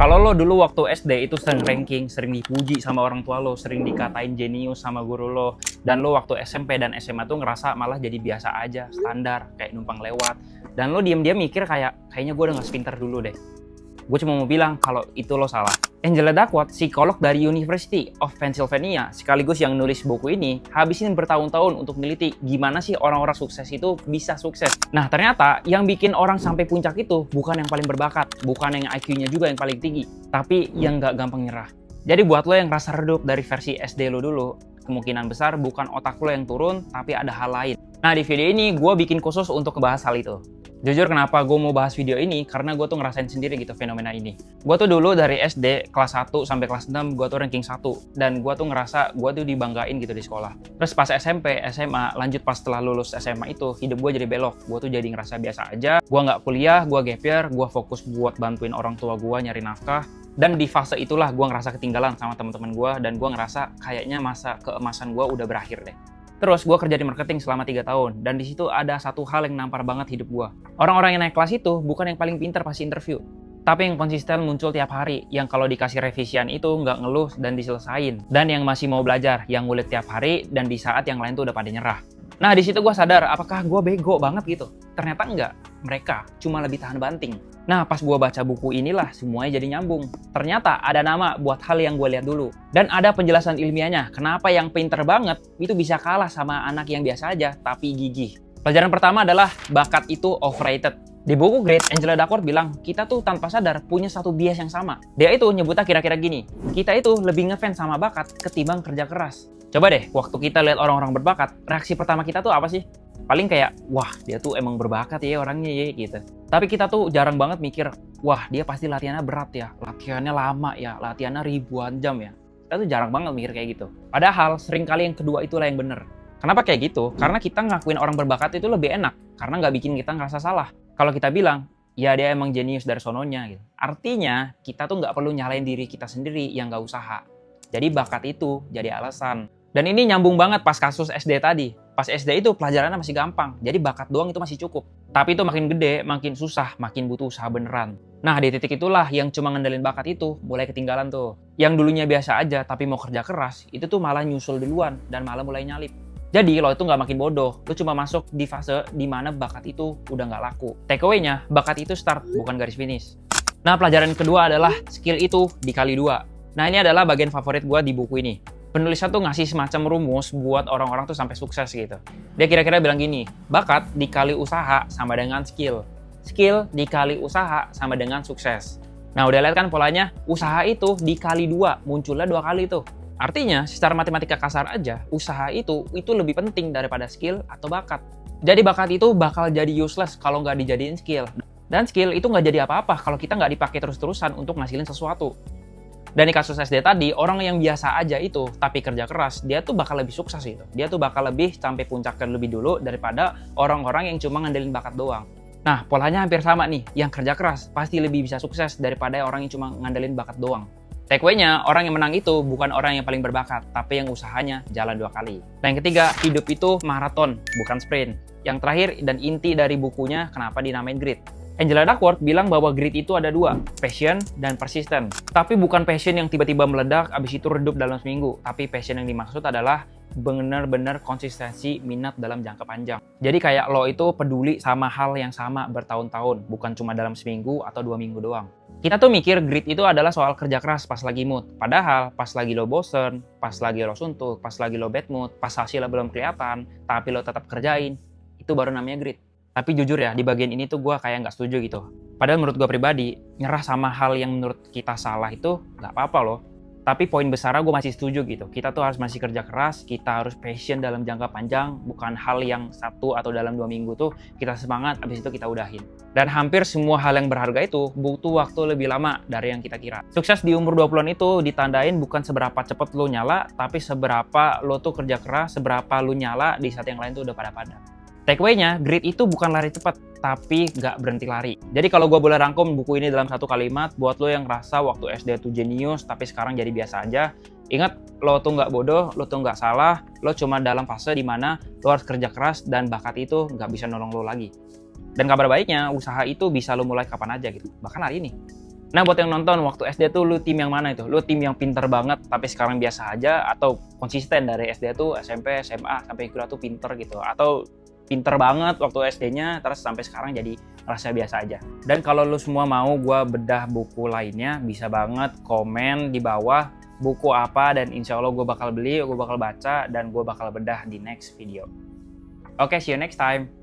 Kalau lo dulu waktu SD itu sering ranking, sering dipuji sama orang tua lo, sering dikatain jenius sama guru lo, dan lo waktu SMP dan SMA tuh ngerasa malah jadi biasa aja, standar, kayak numpang lewat, dan lo diam-diam mikir kayaknya gue udah gak sepintar dulu deh. Gue cuma mau bilang kalau itu lo salah. Angela Duckworth, psikolog dari University of Pennsylvania, sekaligus yang nulis buku ini, habisin bertahun-tahun untuk meneliti gimana sih orang-orang sukses itu bisa sukses. Nah, ternyata yang bikin orang sampai puncak itu bukan yang paling berbakat, bukan yang IQ-nya juga yang paling tinggi, tapi yang gak gampang nyerah. Jadi buat lo yang rasa redup dari versi SD lo dulu, kemungkinan besar bukan otak lo yang turun, tapi ada hal lain. Nah, di video ini gue bikin khusus untuk ngebahas hal itu. Jujur kenapa gue mau bahas video ini, karena gue tuh ngerasain sendiri gitu fenomena ini. Gue tuh dulu dari SD kelas 1 sampai kelas 6, gue tuh ranking 1. Dan gue tuh ngerasa gue tuh dibanggain gitu di sekolah. Terus pas SMP, SMA, lanjut pas setelah lulus SMA itu, hidup gue jadi belok. Gue tuh jadi ngerasa biasa aja. Gue nggak kuliah, gue gap year, gue fokus buat bantuin orang tua gue nyari nafkah. Dan di fase itulah gue ngerasa ketinggalan sama teman-teman gue, dan gue ngerasa kayaknya masa keemasan gue udah berakhir deh. Terus gue kerja di marketing selama 3 tahun, dan di situ ada satu hal yang nampar banget hidup gue. Orang-orang yang naik kelas itu bukan yang paling pintar pas interview, tapi yang konsisten muncul tiap hari, yang kalau dikasih revisian itu nggak ngeluh dan diselesain, dan yang masih mau belajar, yang ngulik tiap hari, dan di saat yang lain tuh udah pada nyerah. Nah, di situ gue sadar, apakah gue bego banget gitu? Ternyata enggak, mereka cuma lebih tahan banting. Nah, pas gue baca buku inilah, semuanya jadi nyambung. Ternyata ada nama buat hal yang gue lihat dulu. Dan ada penjelasan ilmiahnya, kenapa yang pinter banget itu bisa kalah sama anak yang biasa aja, tapi gigih. Pelajaran pertama adalah, bakat itu overrated. Di buku Great, Angela Duckworth bilang, kita tuh tanpa sadar punya satu bias yang sama. Dia itu nyebutnya kira-kira gini, kita itu lebih ngefans sama bakat ketimbang kerja keras. Coba deh, waktu kita lihat orang-orang berbakat, reaksi pertama kita tuh apa sih? Paling kayak, wah dia tuh emang berbakat ya orangnya ya gitu. Tapi kita tuh jarang banget mikir, wah dia pasti latihannya berat ya, latihannya lama ya, latihannya ribuan jam ya. Kita tuh jarang banget mikir kayak gitu. Padahal seringkali yang kedua itulah yang bener. Kenapa kayak gitu? Karena kita ngakuin orang berbakat itu lebih enak, karena nggak bikin kita ngerasa salah. Kalau kita bilang, ya dia emang jenius dari sononya gitu. Artinya, kita tuh nggak perlu nyalain diri kita sendiri yang nggak usaha. Jadi bakat itu jadi alasan. Dan ini nyambung banget pas kasus SD tadi. Pas SD itu pelajarannya masih gampang, jadi bakat doang itu masih cukup. Tapi itu makin gede, makin susah, makin butuh usaha beneran. Nah, di titik itulah yang cuma ngandelin bakat itu mulai ketinggalan tuh. Yang dulunya biasa aja tapi mau kerja keras, itu tuh malah nyusul duluan dan malah mulai nyalip. Jadi lo itu nggak makin bodoh, lo cuma masuk di fase dimana bakat itu udah nggak laku. Takeaway-nya, bakat itu start, bukan garis finish. Nah, pelajaran kedua adalah skill itu dikali 2. Nah, ini adalah bagian favorit gue di buku ini. Penulisnya tuh ngasih semacam rumus buat orang-orang tuh sampai sukses gitu. Dia kira-kira bilang gini, bakat dikali usaha sama dengan skill. Skill dikali usaha sama dengan sukses. Nah, udah lihat kan polanya? Usaha itu dikali 2, munculnya 2 kali tuh. Artinya, secara matematika kasar aja, usaha itu lebih penting daripada skill atau bakat. Jadi bakat itu bakal jadi useless kalau nggak dijadiin skill. Dan skill itu nggak jadi apa-apa kalau kita nggak dipakai terus-terusan untuk ngasilin sesuatu. Dan di kasus SD tadi, orang yang biasa aja itu, tapi kerja keras, dia tuh bakal lebih sukses gitu. Dia tuh bakal lebih sampai puncaknya lebih dulu daripada orang-orang yang cuma ngandelin bakat doang. Nah, polanya hampir sama nih. Yang kerja keras pasti lebih bisa sukses daripada orang yang cuma ngandelin bakat doang. Takeaway-nya, orang yang menang itu bukan orang yang paling berbakat, tapi yang usahanya jalan 2 kali. Nah, yang ketiga, hidup itu maraton, bukan sprint. Yang terakhir dan inti dari bukunya, kenapa dinamain grit. Angela Duckworth bilang bahwa grit itu ada 2, passion dan persisten. Tapi bukan passion yang tiba-tiba meledak, abis itu redup dalam seminggu. Tapi passion yang dimaksud adalah benar-benar konsistensi minat dalam jangka panjang. Jadi kayak lo itu peduli sama hal yang sama bertahun-tahun, bukan cuma dalam seminggu atau 2 minggu doang. Kita tuh mikir grit itu adalah soal kerja keras pas lagi mood. Padahal pas lagi lo bosen, pas lagi lo suntuk, pas lagi lo bad mood, pas hasilnya belum kelihatan, tapi lo tetap kerjain, itu baru namanya grit. Tapi jujur ya, di bagian ini tuh gue kayak nggak setuju gitu. Padahal menurut gue pribadi, nyerah sama hal yang menurut kita salah itu nggak apa-apa loh. Tapi poin besarnya gue masih setuju gitu. Kita tuh harus masih kerja keras, kita harus passion dalam jangka panjang, bukan hal yang 1 atau dalam 2 minggu tuh kita semangat, abis itu kita udahin. Dan hampir semua hal yang berharga itu butuh waktu lebih lama dari yang kita kira. Sukses di umur 20-an itu ditandain bukan seberapa cepet lo nyala, tapi seberapa lo tuh kerja keras, seberapa lo nyala di saat yang lain tuh udah pada-pada. Takeaway-nya, grit itu bukan lari cepat, tapi nggak berhenti lari. Jadi kalau gue boleh rangkum buku ini dalam satu kalimat, buat lo yang ngerasa waktu SD tuh jenius, tapi sekarang jadi biasa aja, ingat, lo tuh nggak bodoh, lo tuh nggak salah, lo cuma dalam fase dimana lo harus kerja keras dan bakat itu nggak bisa nolong lo lagi. Dan kabar baiknya, usaha itu bisa lo mulai kapan aja gitu, bahkan hari ini. Nah, buat yang nonton waktu SD tuh lu tim yang mana itu? Lu tim yang pinter banget tapi sekarang biasa aja, atau konsisten dari SD tuh SMP, SMA sampai kuliah tuh pinter gitu, atau pinter banget waktu SD-nya terus sampai sekarang jadi rasa biasa aja. Dan kalau lu semua mau gua bedah buku lainnya, bisa banget komen di bawah buku apa, dan insya Allah gue bakal beli, gue bakal baca, dan gue bakal bedah di next video. Oke, see you next time.